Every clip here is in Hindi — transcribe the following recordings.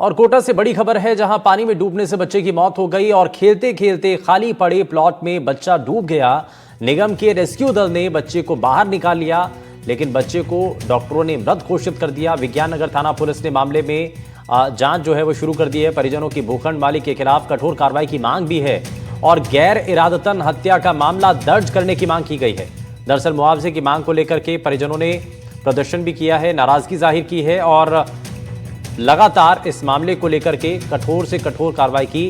और कोटा से बड़ी खबर है, जहां पानी में डूबने से बच्चे की मौत हो गई और खेलते खेलते खाली पड़े प्लॉट में बच्चा डूब गया। निगम के रेस्क्यू दल ने बच्चे को बाहर निकाल लिया, लेकिन बच्चे को डॉक्टरों ने मृत घोषित कर दिया। विज्ञान नगर थाना पुलिस ने मामले में जांच जो है वो शुरू कर दी है। परिजनों की भूखंड मालिक के खिलाफ कठोर कार्रवाई की मांग भी है और गैर इरादतन हत्या का मामला दर्ज करने की मांग की गई है। दरअसल मुआवजे की मांग को लेकर के परिजनों ने प्रदर्शन भी किया है, नाराजगी जाहिर की है और लगातार इस मामले को लेकर के कठोर से कठोर कार्रवाई की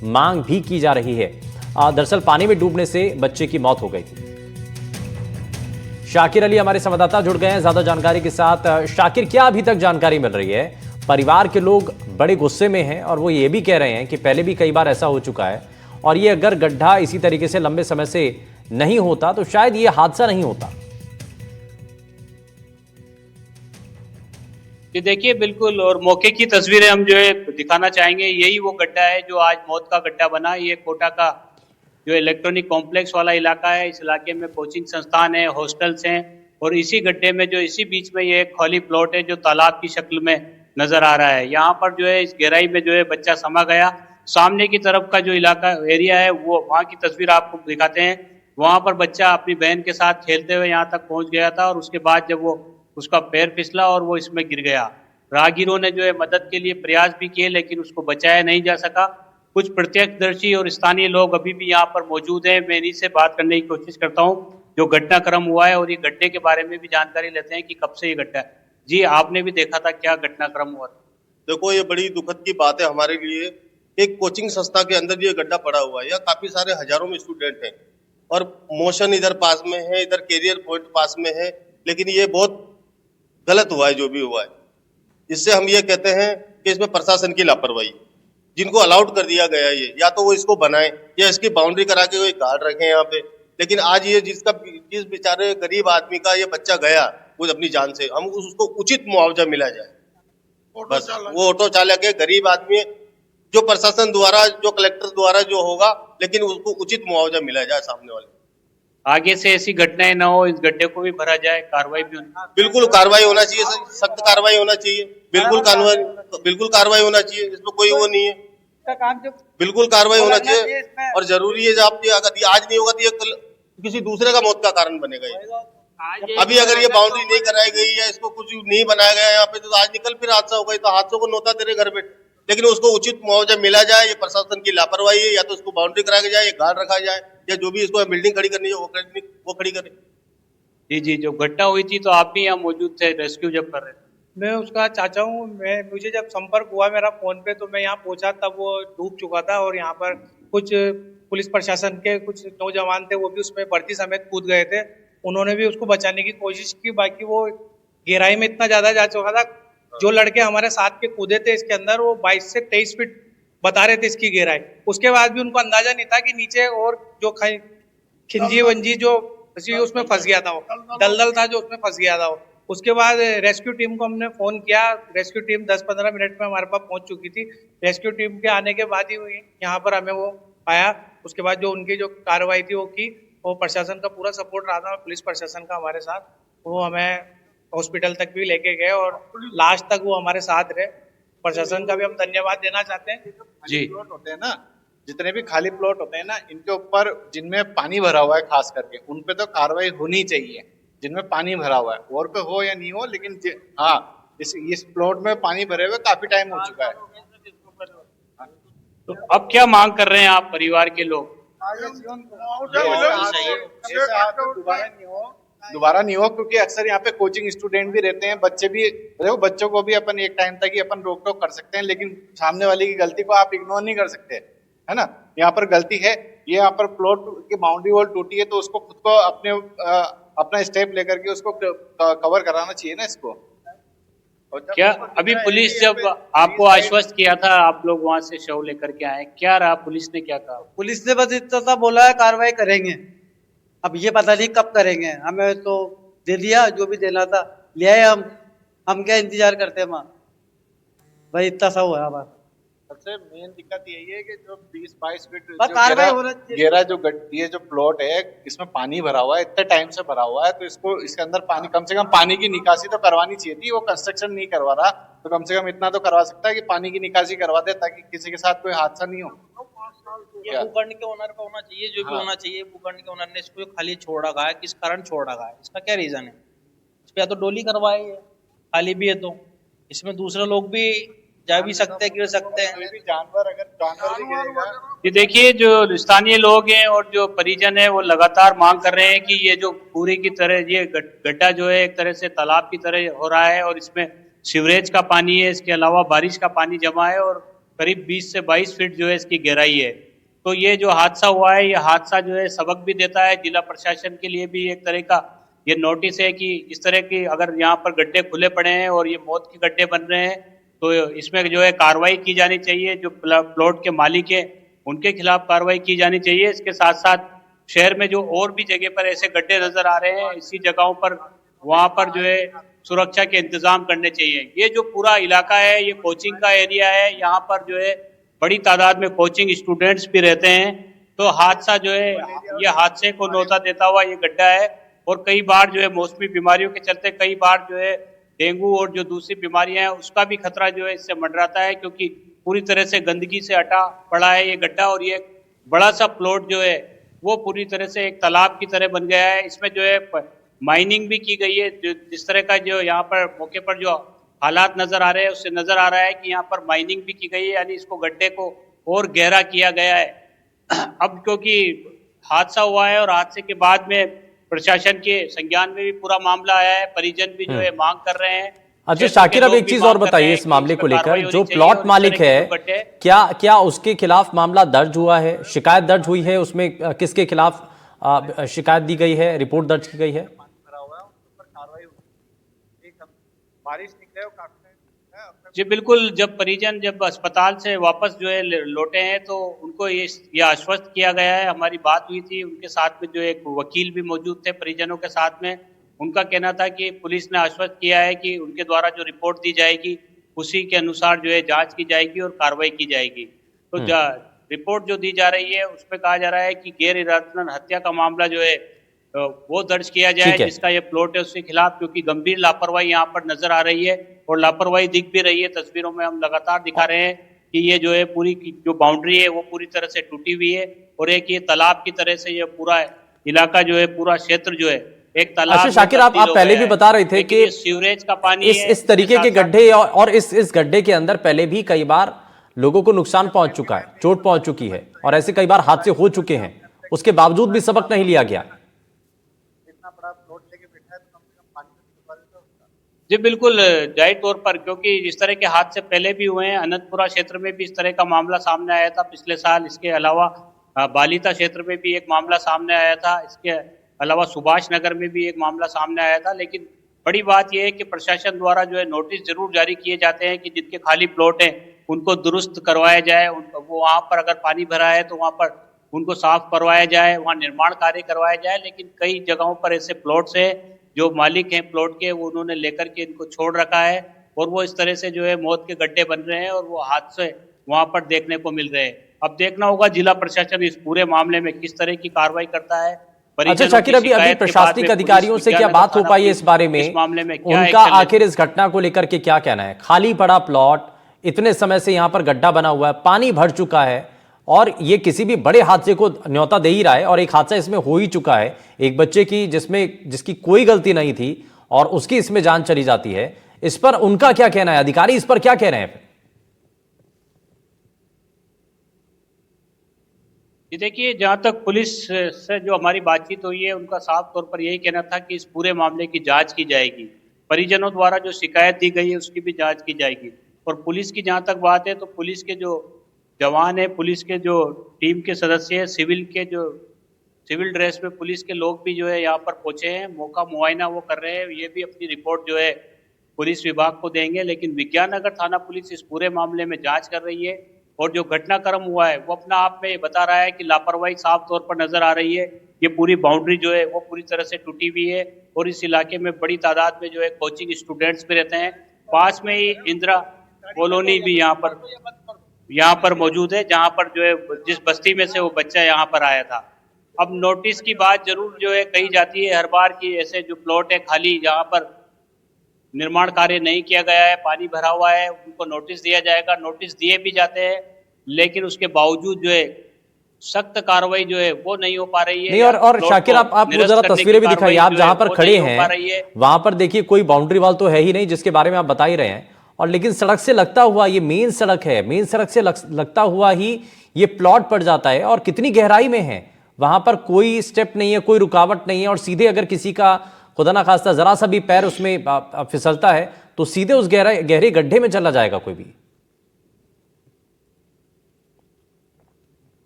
मांग भी की जा रही है। दरअसल पानी में डूबने से बच्चे की मौत हो गई थी। शाकिर अली हमारे संवाददाता जुड़ गए हैं ज्यादा जानकारी के साथ। शाकिर, क्या अभी तक जानकारी मिल रही है? परिवार के लोग बड़े गुस्से में हैं और वो ये भी कह रहे हैं कि पहले भी कई बार ऐसा हो चुका है और ये अगर गड्ढा इसी तरीके से लंबे समय से नहीं होता तो शायद ये हादसा नहीं होता। ये देखिए, बिल्कुल, और मौके की तस्वीरें हम जो है दिखाना चाहेंगे। यही वो गड्ढा है जो आज मौत का गड्ढा बना। ये कोटा का जो इलेक्ट्रॉनिक कॉम्प्लेक्स वाला इलाका है। इस इलाके में कोचिंग संस्थान है, हॉस्टल्स हैं और इसी गड्ढे में जो इसी बीच में ये एक खाली प्लॉट है जो तालाब की शक्ल में नजर आ रहा है। यहाँ पर जो है इस गहराई में जो है बच्चा समा गया। सामने की तरफ का जो इलाका एरिया है वो वहाँ की तस्वीर आपको दिखाते हैं। वहाँ पर बच्चा अपनी बहन के साथ खेलते हुए यहाँ तक पहुँच गया था और उसके बाद जब वो उसका पैर फिसला और वो इसमें गिर गया। राहगीरों ने जो है मदद के लिए प्रयास भी किए लेकिन उसको बचाया नहीं जा सका। कुछ प्रत्यक्षदर्शी और स्थानीय लोग अभी भी यहाँ पर मौजूद हैं। मैं इन्हीं से बात करने की कोशिश करता हूँ जो घटनाक्रम हुआ है और ये गड्ढे के बारे में भी जानकारी लेते हैं कि कब से ये गड्ढा है। जी, आपने भी देखा था, क्या घटनाक्रम हुआ था? देखो, ये बड़ी दुखद की बात है हमारे लिए। एक कोचिंग संस्था के अंदर ये गड्ढा पड़ा हुआ है। यहाँ काफी सारे हजारों में स्टूडेंट हैं और मोशन इधर पास में है, इधर कैरियर पॉइंट पास में है, लेकिन ये बहुत गलत हुआ है जो भी हुआ है। इससे हम ये कहते हैं कि इसमें प्रशासन की लापरवाही, जिनको अलाउड कर दिया गया ये, या तो वो इसको बनाए या इसकी बाउंड्री करा के कोई गार्ड रखें यहाँ पे। लेकिन आज ये जिस बेचारे गरीब आदमी का ये बच्चा गया वो अपनी जान से, हम उसको उचित मुआवजा मिला जाए। बस वो ऑटो चालक है, गरीब आदमी है, जो प्रशासन द्वारा, जो कलेक्टर द्वारा जो होगा, लेकिन उसको उचित मुआवजा मिला जाए सामने वाले। आगे से ऐसी घटनाएं ना हो, इस गड्ढे को भी भरा जाए, कार्रवाई भी होनी। बिल्कुल कार्रवाई होना चाहिए, सख्त कार्रवाई होना चाहिए। बिल्कुल कार्रवाई होना चाहिए, इसमें कोई वो नहीं है। बिल्कुल कार्रवाई होना चाहिए और जरूरी है। अगर आज नहीं होगा तो ये किसी दूसरे का मौत का कारण बनेगा। अभी अगर ये बाउंड्री नहीं कराई गई या इसको कुछ नहीं बनाया गया यहाँ पे, तो आज निकल फिर हादसा होगा। तो हादसों को नोता तेरे घर पे, लेकिन उसको उचित मुआवजा मिला जाए। ये प्रशासन की लापरवाही है, या तो उसको बाउंड्री कराया जाए, गार्ड रखा जाए, या जो भी इसको बिल्डिंग खड़ी करनी है वो खड़ी करे। जी जी, जो घटना हुई थी तो आप भी यहाँ मौजूद थे रेस्क्यू जब कर रहे थे? मैं उसका चाचा हूँ। मुझे जब संपर्क हुआ मेरा फोन पे तो मैं यहाँ पहुंचा, तब वो डूब चुका था और यहाँ पर कुछ पुलिस प्रशासन के कुछ नौजवान थे, वो भी उसमें भर्ती समेत कूद गए थे। उन्होंने भी उसको बचाने की कोशिश की। बाकी वो गहराई में इतना ज्यादा जा चुका था। जो लड़के हमारे साथ के कूदे थे इसके अंदर, वो 22 से 23 फीट बता रहे थे इसकी गहराई। उसके बाद भी उनको अंदाजा नहीं था कि नीचे और जो खिंजी वंजी जो उसमें फंस गया था, वो दलदल था जो उसमें फंस गया था। उसके बाद रेस्क्यू टीम को हमने फोन किया। रेस्क्यू टीम 10-15 मिनट में हमारे पास पहुंच चुकी थी। रेस्क्यू टीम के आने के बाद ही यहाँ पर हमें वो आया। उसके बाद जो उनकी जो कार्रवाई थी वो की। वो प्रशासन का पूरा सपोर्ट रहा था, पुलिस प्रशासन का हमारे साथ। वो हमें हॉस्पिटल तक भी लेके गए और लास्ट तक वो हमारे साथ रहे। प्रशासन का भी हम धन्यवाद देना चाहते हैं। जी, प्लॉट होते हैं ना, जितने भी खाली प्लॉट होते हैं ना, इनके ऊपर जिनमें पानी भरा हुआ है खास करके, उन पे तो कार्रवाई होनी चाहिए। जिनमें पानी भरा हुआ है, और पे हो या नहीं हो, लेकिन हाँ, इस प्लॉट में पानी भरे हुए काफी टाइम हो चुका है। तो अब क्या मांग कर रहे हैं आप परिवार के लोग? दोबारा नहीं हो, क्योंकि अक्सर यहाँ पे कोचिंग स्टूडेंट भी रहते हैं, बच्चे भी। देखो, बच्चों को भी अपन एक टाइम तक ही अपन रोक टोक कर सकते हैं, लेकिन सामने वाले की गलती को आप इग्नोर नहीं कर सकते, है ना। यहाँ पर गलती है, ये यहाँ पर प्लॉट की बाउंड्री वॉल टूटी है, तो उसको खुद को अपना स्टेप लेकर के उसको कवर कराना चाहिए ना इसको। क्या अभी पुलिस जब आपको आश्वस्त किया था, आप लोग वहां से शव लेकर के आए, क्या रहा? पुलिस ने क्या कहा? पुलिस ने बस इतना सा बोला है कार्रवाई करेंगे। अब ये पता नहीं कब करेंगे। हमें तो दे दिया जो भी देना था, ले आए हम क्या इंतजार करते हैं वहाँ। भाई इतना सा हुआ बस। सबसे मेन दिक्कत यही है कि जो 20-22 फीट कार्रवाई होना चाहिए। गहरा ये जो प्लॉट है, इसमें पानी भरा हुआ है, इतने टाइम से भरा हुआ है, तो इसको इसके अंदर पानी, कम से कम पानी की निकासी तो करवानी चाहिए थी। वो कंस्ट्रक्शन नहीं करवा रहा, तो कम से कम इतना तो करवा सकता है कि पानी की निकासी करवा दे, ताकि किसी के साथ कोई हादसा नहीं हो। ये क्या? भूखंड के ओनर पे होना चाहिए, जो भी हाँ। होना चाहिए। भूखंड के ओनर ने इसको खाली छोड़ रखा है, किस कारण छोड़ रखा है, इसका क्या रीजन है? इस पे या तो डोली करवाए, खाली भी है तो इसमें दूसरे लोग भी जा भी सकते हैं, गिर सकते हैं। कोई भी जानवर, अगर जानवर भी गिरेगा, ये देखिए, जो स्थानीय लोग हैं और जो परिजन है वो लगातार मांग कर रहे हैं कि ये जो पूरी की तरह ये गड्ढा जो है एक तरह से तालाब की तरह हो रहा है और इसमें सीवरेज का पानी है, इसके अलावा बारिश का पानी जमा है और करीब 20 से 22 फीट जो है इसकी गहराई है। तो ये जो हादसा हुआ है, ये हादसा जो है सबक भी देता है जिला प्रशासन के लिए भी, एक तरह का ये नोटिस है कि इस तरह की अगर यहाँ पर गड्ढे खुले पड़े हैं और ये मौत के गड्ढे बन रहे हैं तो इसमें जो है कार्रवाई की जानी चाहिए। जो प्लॉट के मालिक है उनके खिलाफ कार्रवाई की जानी चाहिए। इसके साथ साथ शहर में जो और भी जगह पर ऐसे गड्ढे नजर आ रहे हैं, इसी जगहों पर वहां पर जो है सुरक्षा के इंतजाम करने चाहिए। ये जो पूरा इलाका है ये कोचिंग का एरिया है, यहाँ पर जो है बड़ी तादाद में कोचिंग स्टूडेंट्स भी रहते हैं। तो हादसा जो है ये हादसे को न्योता देता हुआ ये गड्ढा है और कई बार जो है मौसमी बीमारियों के चलते कई बार जो है डेंगू और जो दूसरी बीमारियां हैं उसका भी खतरा जो है इससे मंडराता है, क्योंकि पूरी तरह से गंदगी से अटा पड़ा है ये गड्ढा और ये बड़ा सा प्लॉट जो है वो पूरी तरह से एक तालाब की तरह बन गया है। इसमें जो है माइनिंग भी की गई है। जिस तरह का जो यहाँ पर मौके पर जो हालात नजर आ रहे हैं उससे नजर आ रहा है कि यहाँ पर माइनिंग भी की गई है, यानी इसको गड्ढे को और गहरा किया गया है। अब क्योंकि हादसा हुआ है और हादसे के बाद में प्रशासन के संज्ञान में भी पूरा मामला आया है, परिजन भी जो है मांग कर रहे हैं। अच्छा शाकिर, अब एक चीज और बताइए इस मामले को लेकर, जो प्लॉट मालिक है क्या उसके खिलाफ मामला दर्ज हुआ है, शिकायत दर्ज हुई है, उसमें किसके खिलाफ शिकायत दी गई है, रिपोर्ट दर्ज की गई है? बारिश निकले हो काफी जी बिल्कुल, जब अस्पताल से वापस जो है लौटे हैं तो उनको ये आश्वस्त किया गया है। हमारी बात हुई थी उनके साथ में, जो एक वकील भी मौजूद थे परिजनों के साथ में। उनका कहना था कि पुलिस ने आश्वस्त किया है कि उनके द्वारा जो रिपोर्ट दी जाएगी उसी के अनुसार जो है जांच की जाएगी और कार्रवाई की जाएगी। तो रिपोर्ट जो दी जा रही है उसमें कहा जा रहा है कि गैर इरादतन हत्या का मामला जो है वो दर्ज किया जाए जिसका ये प्लॉट है उसके खिलाफ, क्योंकि गंभीर लापरवाही यहाँ पर नजर आ रही है और लापरवाही दिख भी रही है। तस्वीरों में हम लगातार दिखा रहे हैं कि ये जो है पूरी जो बाउंड्री है वो पूरी तरह से टूटी हुई है और एक ये तालाब की तरह से ये पूरा इलाका जो है, पूरा क्षेत्र जो है एक तालाब। अच्छा शाकिर, आप पहले भी बता रहे थे कि सीवरेज का पानी इस तरीके के गड्ढे और इस गड्ढे के अंदर पहले भी कई बार लोगों को नुकसान पहुंच चुका है, चोट पहुंच चुकी है और ऐसे कई बार हादसे हो चुके हैं, उसके बावजूद भी सबक नहीं लिया गया। जी बिल्कुल, जाहिर तौर पर, क्योंकि इस तरह के हादसे पहले भी हुए हैं। अनंतपुरा क्षेत्र में भी इस तरह का मामला सामने आया था पिछले साल। इसके अलावा बालिता क्षेत्र में भी एक मामला सामने आया था। इसके अलावा सुभाष नगर में भी एक मामला सामने आया था। लेकिन बड़ी बात यह है कि प्रशासन द्वारा जो है नोटिस जरूर जारी किए जाते हैं कि जिनके खाली प्लॉट हैं उनको दुरुस्त करवाया जाए। वो वहाँ पर अगर पानी भरा है तो वहाँ पर उनको साफ करवाया जाए, वहाँ निर्माण कार्य करवाया जाए। लेकिन कई जगहों पर ऐसे प्लॉट्स हैं जो मालिक हैं प्लॉट के, वो उन्होंने लेकर के इनको छोड़ रखा है और वो इस तरह से जो है मौत के गड्ढे बन रहे हैं और वो हादसे वहां पर देखने को मिल रहे हैं। अब देखना होगा जिला प्रशासन इस पूरे मामले में किस तरह की कार्रवाई करता है। अच्छा शाकिर, अभी प्रशासनिक अधिकारियों से क्या बात हो पाई है इस बारे में? इस मामले में उनका आखिर इस घटना को लेकर के क्या कहना है? खाली पड़ा प्लॉट, इतने समय से यहाँ पर गड्ढा बना हुआ है, पानी भर चुका है और ये किसी भी बड़े हादसे को न्योता दे ही रहा है और एक हादसा इसमें हो ही चुका है, एक बच्चे की जिसकी कोई गलती नहीं थी और उसकी इसमें जान चली जाती है। इस पर उनका क्या कहना है? अधिकारी इस पर क्या कह रहे हैं? ये देखिए, जहां तक पुलिस से जो हमारी बातचीत हुई है उनका साफ तौर पर यही कहना था कि इस पूरे मामले की जांच की जाएगी, परिजनों द्वारा जो शिकायत दी गई है उसकी भी जांच की जाएगी। और पुलिस की जहां तक बात है तो पुलिस के जो जवान है, पुलिस के जो टीम के सदस्य है, सिविल ड्रेस में पुलिस के लोग भी जो है यहाँ पर पहुंचे हैं, मौका मुआयना वो कर रहे हैं। ये भी अपनी रिपोर्ट जो है पुलिस विभाग को देंगे। लेकिन विज्ञाननगर थाना पुलिस इस पूरे मामले में जांच कर रही है और जो घटनाक्रम हुआ है वो अपना आप में बता रहा है कि लापरवाही साफ तौर पर नजर आ रही है। ये पूरी बाउंड्री जो है वो पूरी तरह से टूटी हुई है और इस इलाके में बड़ी तादाद में जो है कोचिंग स्टूडेंट्स भी रहते हैं। पास में ही इंदिरा कॉलोनी भी यहाँ पर मौजूद है, जहाँ पर जो है जिस बस्ती में से वो बच्चा यहाँ पर आया था। अब नोटिस की बात जरूर जो है कही जाती है हर बार की, ऐसे जो प्लॉट है खाली जहाँ पर निर्माण कार्य नहीं किया गया है, पानी भरा हुआ है, उनको नोटिस दिया जाएगा। नोटिस दिए भी जाते हैं, लेकिन उसके बावजूद जो है सख्त कार्रवाई जो है वो नहीं हो पा रही है। नहीं, और शाकिर आप वो जरा तस्वीरें भी दिखाइए, आप जहां पर खड़े हैं वहां पर देखिए कोई बाउंड्री वॉल तो है ही नहीं जिसके बारे में आप बता ही रहे हैं, और लेकिन सड़क से लगता हुआ ये मेन सड़क है, मेन सड़क से लगता हुआ ही ये प्लॉट पड़ जाता है, और कितनी गहराई में है, वहां पर कोई स्टेप नहीं है, कोई रुकावट नहीं है, और सीधे अगर किसी का खुदा ना खास्ता जरा सा भी पैर उसमें फिसलता है तो सीधे उस गहरे गड्ढे में चला जाएगा कोई भी।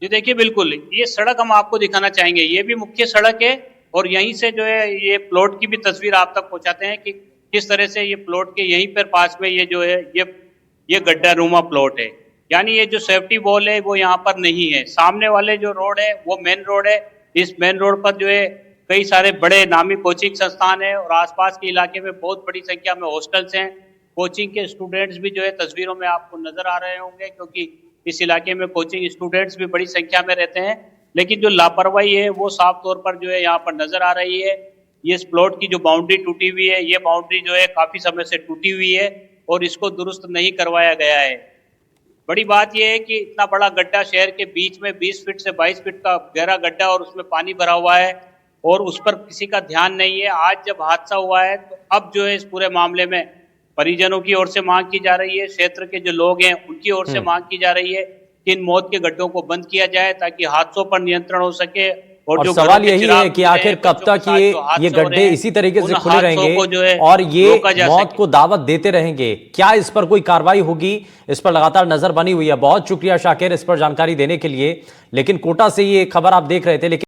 जी देखिए, बिल्कुल ये सड़क हम आपको दिखाना चाहेंगे, ये भी मुख्य सड़क है, और यहीं से जो है ये प्लॉट की भी तस्वीर आप तक पहुंचाते हैं कि किस तरह से ये प्लॉट के यहीं पर पास में ये जो है ये गड्ढा रूमा प्लॉट है। यानी ये जो सेफ्टी वॉल है वो यहाँ पर नहीं है। सामने वाले जो रोड है वो मेन रोड है। इस मेन रोड पर जो है कई सारे बड़े नामी कोचिंग संस्थान है, और आसपास के इलाके में बहुत बड़ी संख्या में हॉस्टल्स हैं। कोचिंग के स्टूडेंट्स भी जो है तस्वीरों में आपको नजर आ रहे होंगे, क्योंकि इस इलाके में कोचिंग स्टूडेंट्स भी बड़ी संख्या में रहते हैं। लेकिन जो लापरवाही है वो साफ तौर पर जो है यहाँ पर नजर आ रही है। ये इस प्लॉट की जो बाउंड्री टूटी हुई है, ये बाउंड्री जो है काफी समय से टूटी हुई है और इसको दुरुस्त नहीं करवाया गया है। बड़ी बात यह है कि इतना बड़ा गड्ढा शहर के बीच में 20 फीट से 22 फीट का गहरा गड्ढा, और उसमें पानी भरा हुआ है और उस पर किसी का ध्यान नहीं है। आज जब हादसा हुआ है तो अब जो है इस पूरे मामले में परिजनों की ओर से मांग की जा रही है, क्षेत्र के जो लोग हैं उनकी ओर से मांग की जा रही है कि इन मौत के गड्ढों को बंद किया जाए ताकि हादसों पर नियंत्रण हो सके। और जो सवाल यही है कि आखिर कब तक ये गड्ढे इसी तरीके से खुले रहेंगे और ये मौत को दावत देते रहेंगे? क्या इस पर कोई कार्रवाई होगी? इस पर लगातार नजर बनी हुई है। बहुत शुक्रिया शाकिर इस पर जानकारी देने के लिए। लेकिन कोटा से ये खबर आप देख रहे थे, लेकिन